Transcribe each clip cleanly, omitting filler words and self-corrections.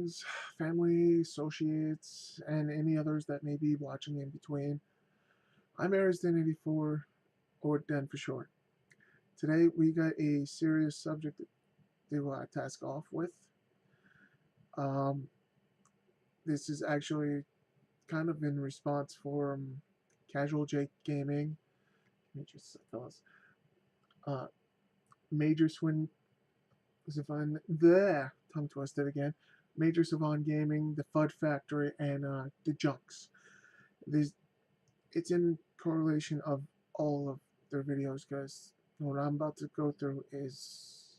friends, family, associates, and any others that may be watching in between. I'm Arisden84, or Den for short. Today we got a serious subject to task off with. Um, this is actually kind of in response for Casual Jake Gaming. Let me just tell us. Uh, Major Swin Savon, the tongue twisted again. Major Savon Gaming, the Fud Factory, and the Junks. These it's in correlation of all of their videos because what I'm about to go through is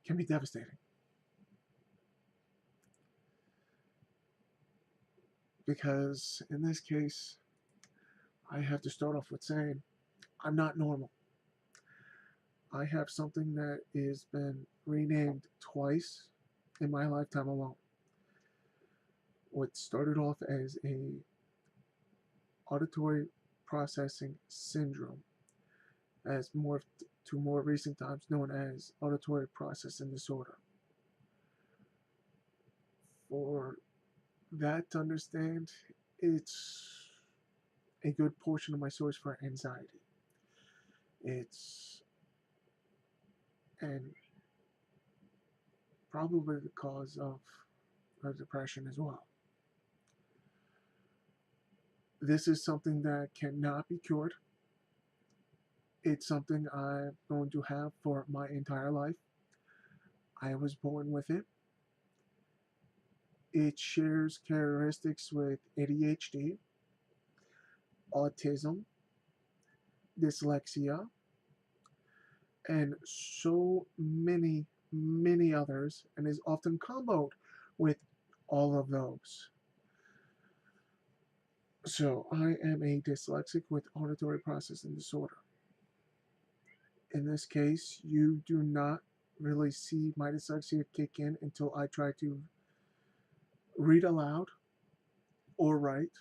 can be devastating. Because in this case, I have to start off with saying I'm not normal. I have something that has been renamed twice in my lifetime alone. What started off as a auditory processing syndrome as morphed to more recent times known as auditory processing disorder. For that to understand, it's a good portion of my source for anxiety. It's and probably the cause of depression as well. This is something that cannot be cured. It's something I'm going to have for my entire life. I was born with it. It shares characteristics with ADHD, autism, dyslexia, and so many others, and is often comboed with all of those. So I am a dyslexic with auditory processing disorder. In this case, you do not really see my dyslexia kick in until I try to read aloud or write,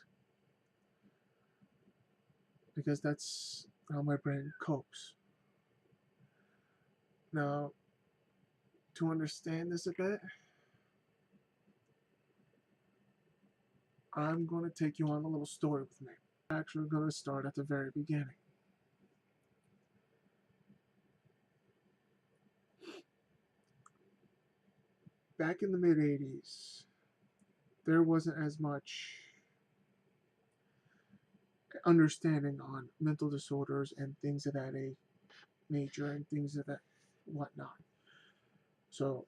because that's how my brain copes. Now, to understand this a bit, I'm going to take you on a little story with me. I'm actually going to start at the very beginning. Back in the mid 80s, there wasn't as much understanding on mental disorders and things of that nature and things of that whatnot. So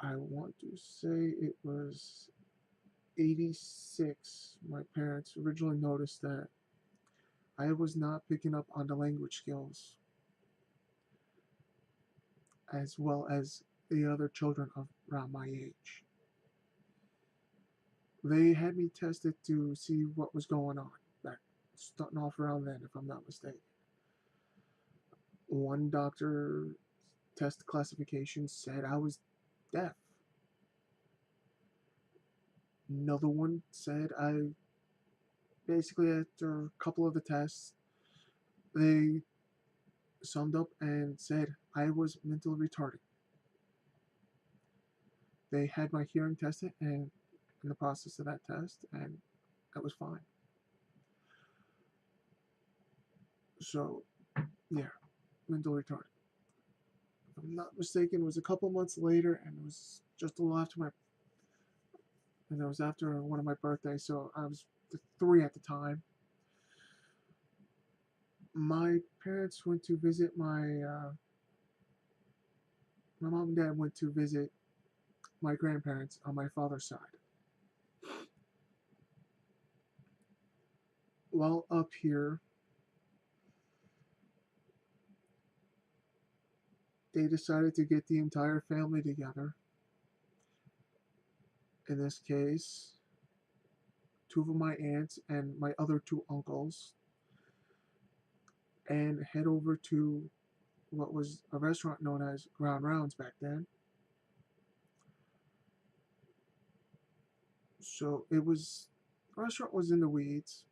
I want to say it was 86. My parents originally noticed that I was not picking up on the language skills as well as the other children of around my age. They had me tested to see what was going on. Back starting off around then, if I'm not mistaken. One doctor test classification said I was deaf. Another one said I basically, after a couple of the tests, they summed up and said I was mentally retarded. They had my hearing tested and in the process of that test, and that was fine. So, yeah, mentally retarded. If I'm not mistaken, it was a couple months later, and it was just a little after and it was after one of my birthdays, so I was 3 at the time. My parents went to visit my mom and dad went to visit my grandparents on my father's side. While up here, they decided to get the entire family together. In this case, 2 of my aunts and my other 2 uncles, and head over to what was a restaurant known as Ground Rounds back then. So the restaurant was in the weeds,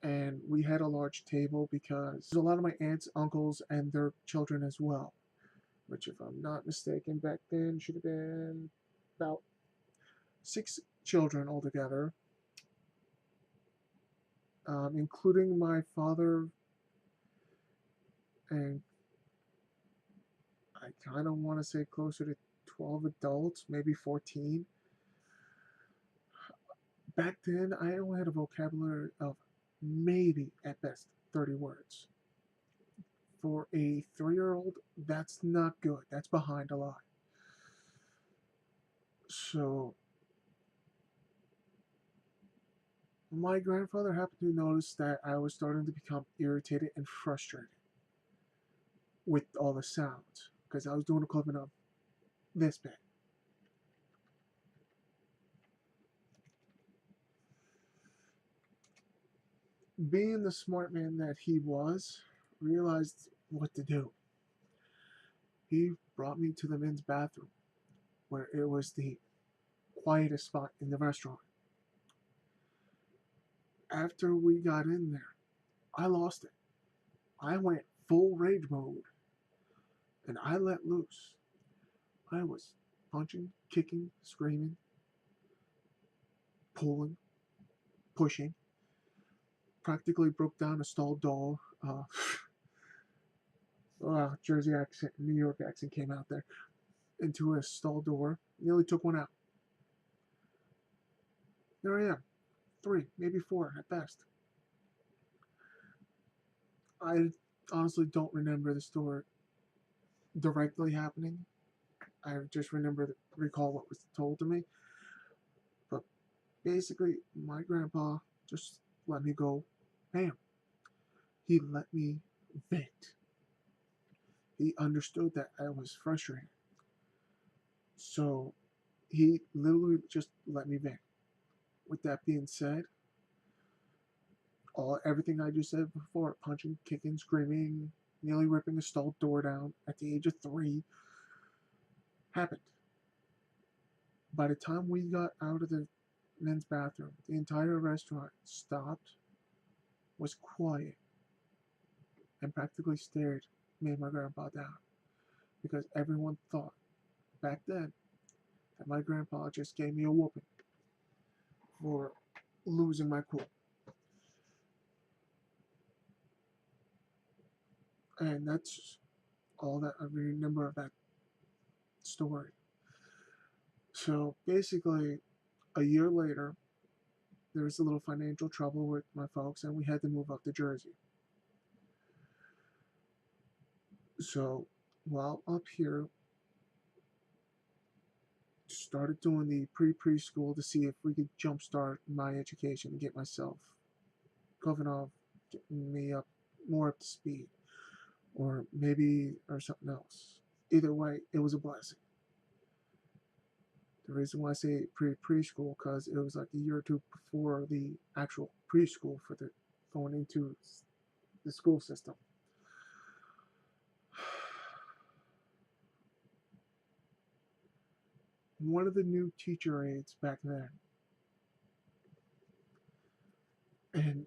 and we had a large table because there's a lot of my aunts, uncles, and their children as well. which, if I'm not mistaken, back then should have been about 6 children altogether, including my father, and I kind of want to say closer to 12 adults, maybe 14. Back then, I only had a vocabulary of maybe at best 30 words. For a 3-year-old, that's not good. That's behind a lot. So, my grandfather happened to notice that I was starting to become irritated and frustrated with all the sounds because I was doing a clipping of this bit. Being the smart man that he was, realized what to do. He brought me to the men's bathroom, where it was the quietest spot in the restaurant. After we got in there, I lost it. I went full rage mode and I let loose. I was punching, kicking, screaming, pulling, pushing, practically broke down a stall door. Jersey accent, New York accent came out there, into a stall door. Nearly took one out. There I am, 3, maybe 4 at best. I honestly don't remember the story directly happening. I just recall what was told to me. But basically, my grandpa just let me go. Bam. He let me vent. He understood that I was frustrated. So he literally just let me vent. With that being said, everything I just said before, punching, kicking, screaming, nearly ripping a stall door down at the age of 3, happened. By the time we got out of the men's bathroom, the entire restaurant stopped, was quiet, and practically stared me and my grandpa down because everyone thought back then that my grandpa just gave me a whooping for losing my cool. And that's all that I remember of that story. So basically, a year later, there was a little financial trouble with my folks, and we had to move up to Jersey. So while up here, started doing the preschool to see if we could jumpstart my education and get myself going off, getting me up more up to speed, or something else. Either way, it was a blessing. The reason why I say preschool because it was like a year or two before the actual preschool for the going into the school system. One of the new teacher aides back then, and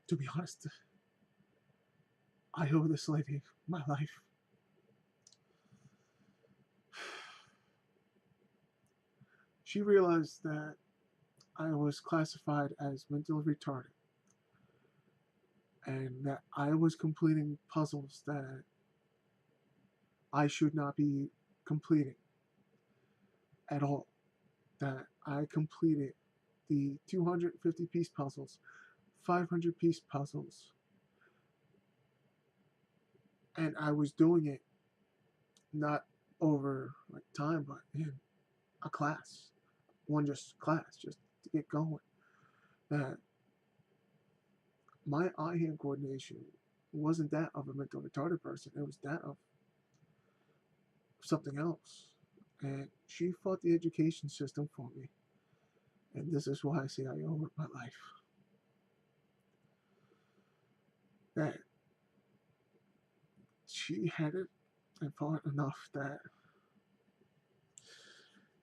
to be honest, I owe this lady my life. She realized that I was classified as mentally retarded and that I was completing puzzles that I should not be completing at all. That I completed the 250-piece puzzles, 500-piece puzzles, and I was doing it not over like time, but in a class, one just class, just to get going. That my eye-hand coordination wasn't that of a mental retarded person; it was that of something else. And she fought the education system for me, and this is why I say I owe her my life. That she had it and fought enough that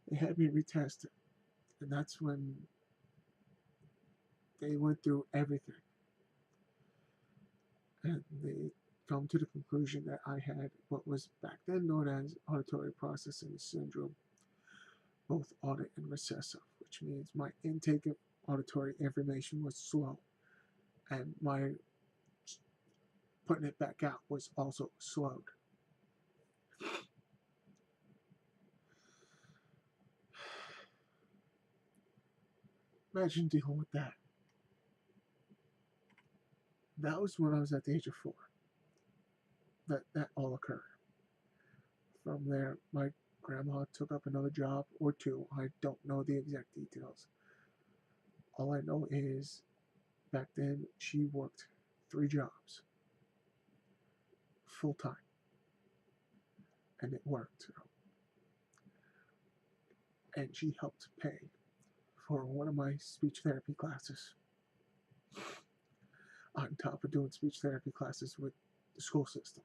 they had me retested. And that's when they went through everything. And they come to the conclusion that I had what was back then known as auditory processing syndrome, both audit and recessive, which means my intake of auditory information was slow and my putting it back out was also slowed. Imagine dealing with that. That was when I was at the age of 4 that all occurred. From there, my grandma took up another job or two. I don't know the exact details. All I know is back then she worked 3 jobs full time, and it worked. And she helped pay for one of my speech therapy classes, on top of doing speech therapy classes with the school system.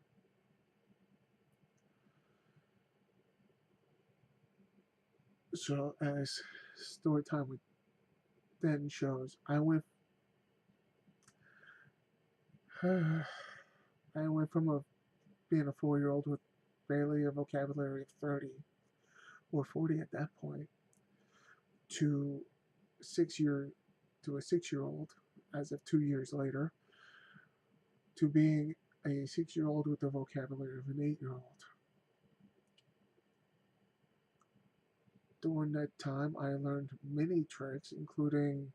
So, as story time with then shows, I went from being a 4-year-old with barely a vocabulary of 30 or 40 at that point to 6 year to a 6-year-old as of 2 years later to being a 6-year-old with the vocabulary of an 8-year-old. During that time, I learned many tricks, including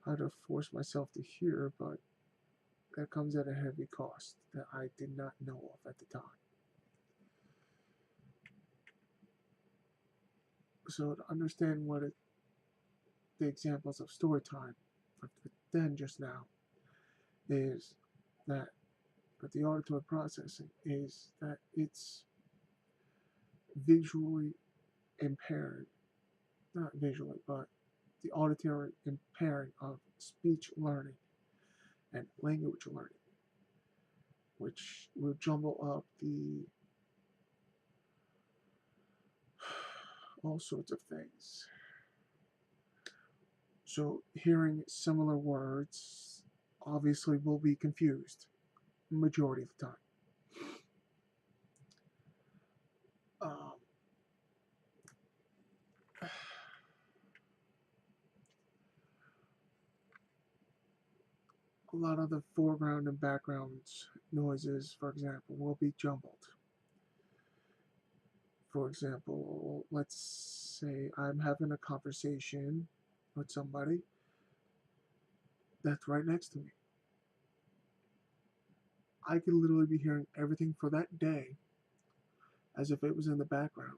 how to force myself to hear, but that comes at a heavy cost that I did not know of at the time. So to understand the examples of story time then just now is that the auditory processing is that it's visually impaired, not visually, but the auditory impairing of speech learning and language learning, which will jumble up all sorts of things. So hearing similar words obviously will be confused majority of the time. Um, a lot of the foreground and background noises, for example, will be jumbled. For example, let's say I'm having a conversation with somebody that's right next to me. I could literally be hearing everything for that day as if it was in the background,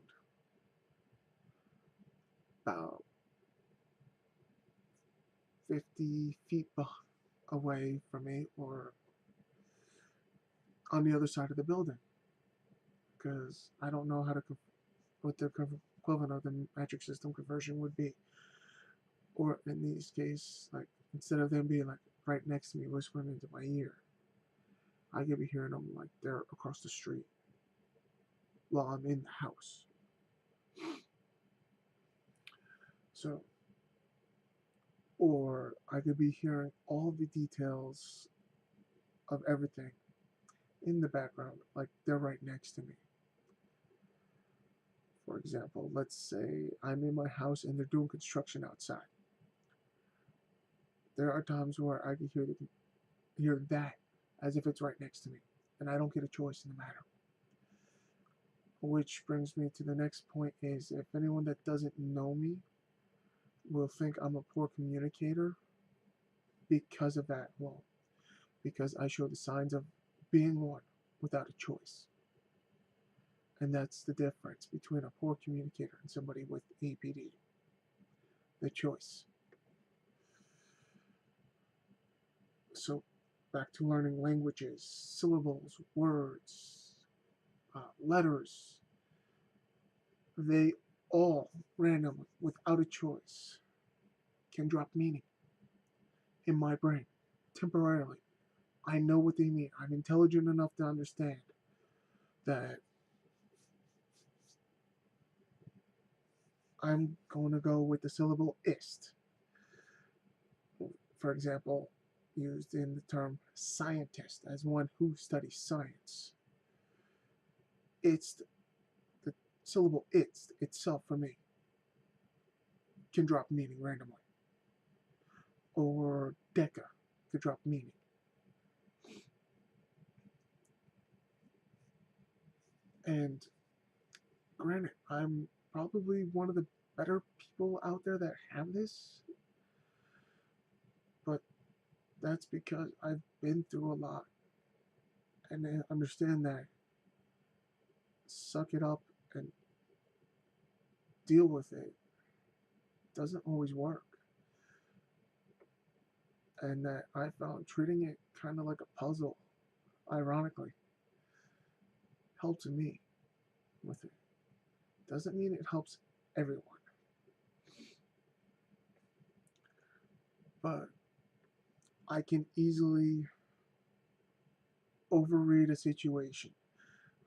about 50 feet away from me or on the other side of the building, because I don't know what the equivalent of the metric system conversion would be. Or in this case, like instead of them being like right next to me, whispering into my ear, I could be hearing them like they're across the street while I'm in the house. So, or I could be hearing all the details of everything in the background, like they're right next to me. For example, let's say I'm in my house and they're doing construction outside. There are times where I can hear that as if it's right next to me, and I don't get a choice in the matter. Which brings me to the next point: is if anyone that doesn't know me will think I'm a poor communicator because of that alone, because I show the signs of being one without a choice. And that's the difference between a poor communicator and somebody with APD. The choice. So, back to learning languages, syllables, words, letters. They all randomly, without a choice, can drop meaning in my brain temporarily. I know what they mean. I'm intelligent enough to understand that I'm going to go with the syllable ist. For example, used in the term scientist as one who studies science. It's the syllable it's itself for me can drop meaning randomly. Or deca could drop meaning. And granted, I'm probably one of the better people out there that have this, but that's because I've been through a lot and I understand that suck it up and deal with it doesn't always work. And that I found treating it kind of like a puzzle, ironically, helps me with it. Doesn't mean it helps everyone, but I can easily overread a situation.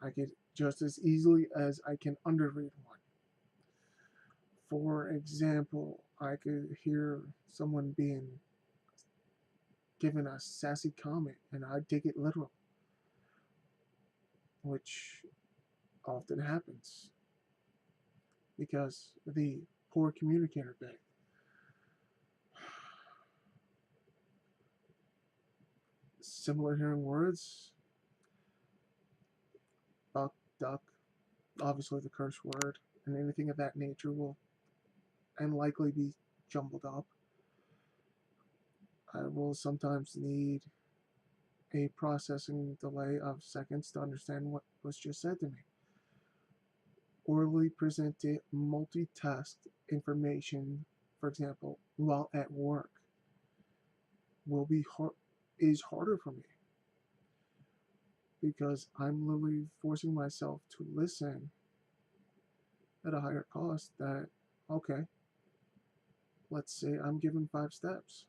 I could just as easily as I can underread one. For example, I could hear someone being given a sassy comment and I'd take it literal, which often happens because the poor communicator bit. Similar hearing words, buck, duck, obviously the curse word, and anything of that nature will and likely be jumbled up. I will sometimes need a processing delay of seconds to understand what was just said to me. Orally presented multitask information, for example, while at work, will be is harder for me because I'm literally forcing myself to listen at a higher cost. That okay, let's say I'm given 5 steps.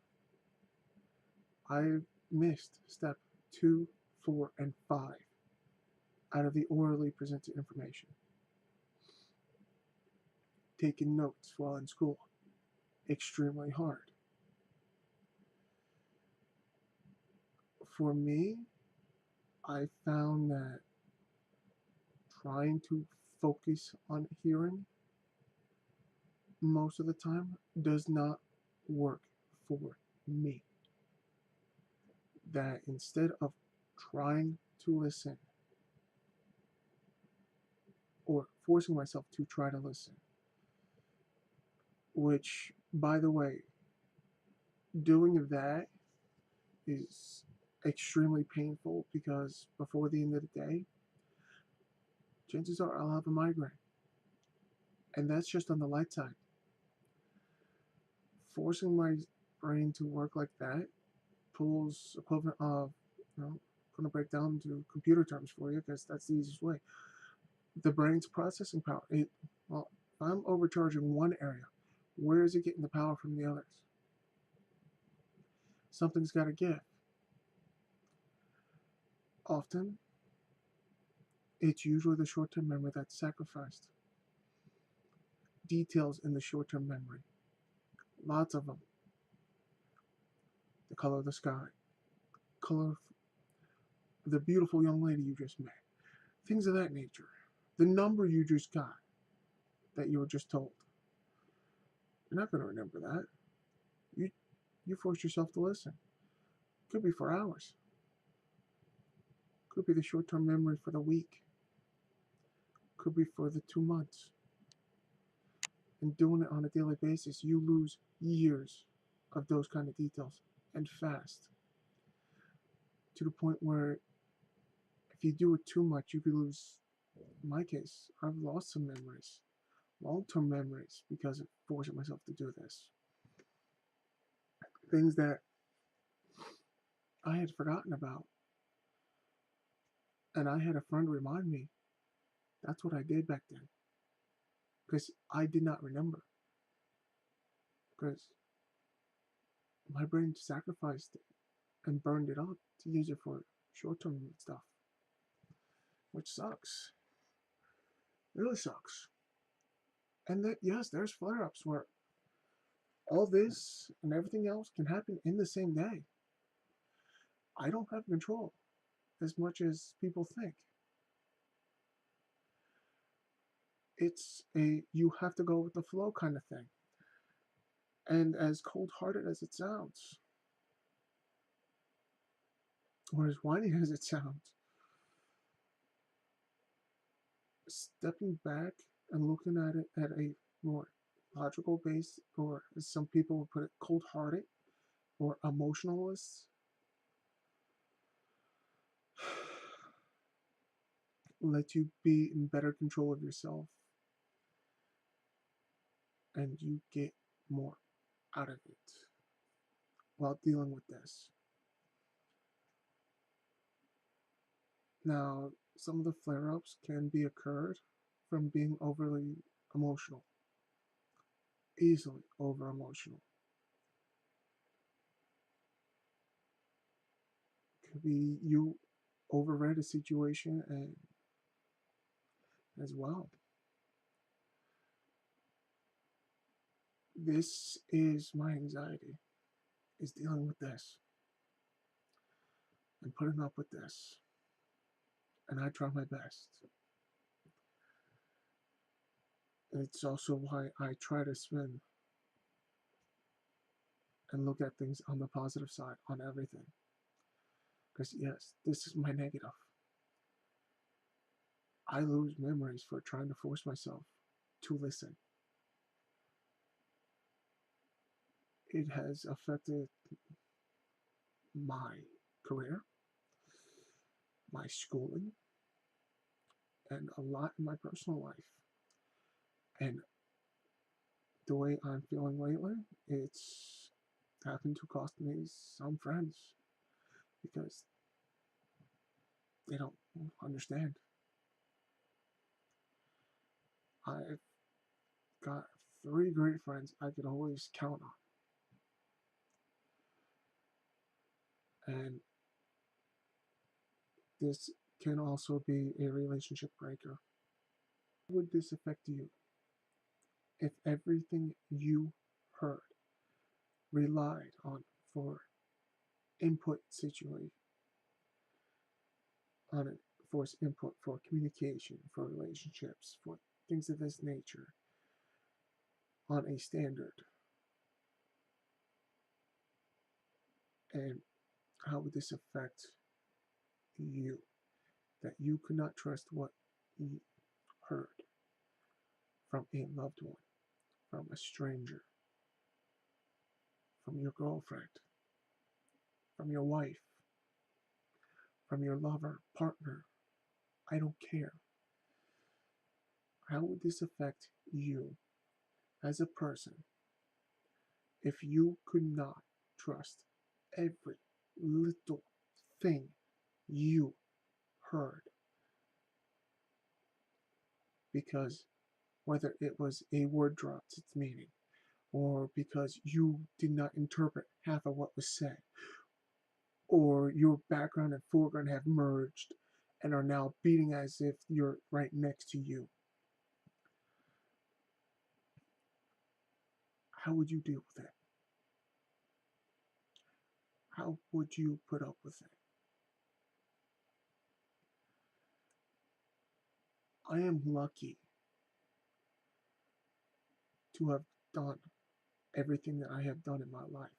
I missed step 2, 4, and 5 out of the orally presented information. Taking notes while in school, extremely hard. For me, I found that trying to focus on hearing most of the time does not work for me. That instead of trying to listen or forcing myself to try to listen, which, by the way, doing that is extremely painful because before the end of the day, chances are I'll have a migraine. And that's just on the light side. Forcing my brain to work like that pulls equivalent of, I'm going to break down to computer terms for you because that's the easiest way. The brain's processing power. Well, if I'm overcharging one area, where is it getting the power from the others? Something's got to give. Often, it's usually the short-term memory that's sacrificed. Details in the short-term memory. Lots of them. The color of the sky. Color of the beautiful young lady you just met. Things of that nature. The number you just got that you were just told. You're not going to remember that. You forced yourself to listen. Could be for hours. Could be the short-term memory for the week. Could be for the 2 months. And doing it on a daily basis, you lose years of those kind of details, and fast. To the point where if you do it too much, you could lose. In my case, I've lost some memories, long-term memories, because of forcing myself to do this. Things that I had forgotten about. And I had a friend remind me that's what I did back then. Because I did not remember. Because my brain sacrificed it and burned it up to use it for short-term stuff. Which sucks. It really sucks. And that, yes, there's flare-ups where all this and everything else can happen in the same day. I don't have control as much as people think. It's a you have to go with the flow kind of thing. And as cold hearted as it sounds, or as whiny as it sounds, stepping back and looking at it at a more logical base, or as some people would put it, cold hearted or emotionalist, let you be in better control of yourself and you get more out of it while dealing with this. Now, some of the flare ups can be occurred from being overly emotional, easily over emotional. Could be you overread a situation and as well. This is my anxiety, is dealing with this and putting up with this. And I try my best. It's also why I try to spin and look at things on the positive side on everything. Because, yes, this is my negative. I lose memories for trying to force myself to listen. It has affected my career, my schooling, and a lot in my personal life. And the way I'm feeling lately, it's happened to cost me some friends because they don't understand. I've got three great friends I could always count on. And this can also be a relationship breaker. How would this affect you if everything you heard relied on for input situation, on it, for input for communication, for relationships, for things of this nature, on a standard? And how would this affect you? That you could not trust what you heard from a loved one, from a stranger, from your girlfriend, from your wife, from your lover, partner. I don't care. How would this affect you as a person if you could not trust every little thing you heard? Because whether it was a word dropped its meaning, or because you did not interpret half of what was said, or your background and foreground have merged and are now beating as if you're right next to you. How would you deal with it? How would you put up with it? I am lucky to have done everything that I have done in my life,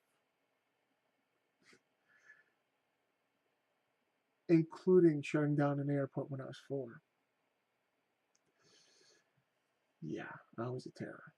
including shutting down an airport when I was 4. Yeah, I was a terror.